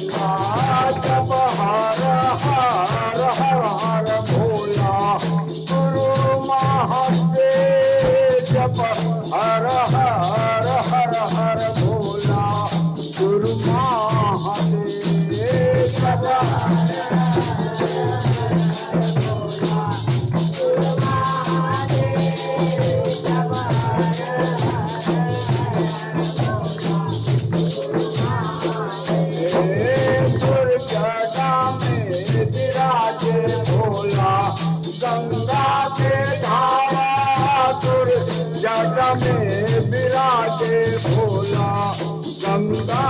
जप हर हर हर हर भोला गुरु महादेव जप हर हर हर हर भोला गुरु महादेव जप गंगा के धारा तुर जग में विराजे भोला गंगा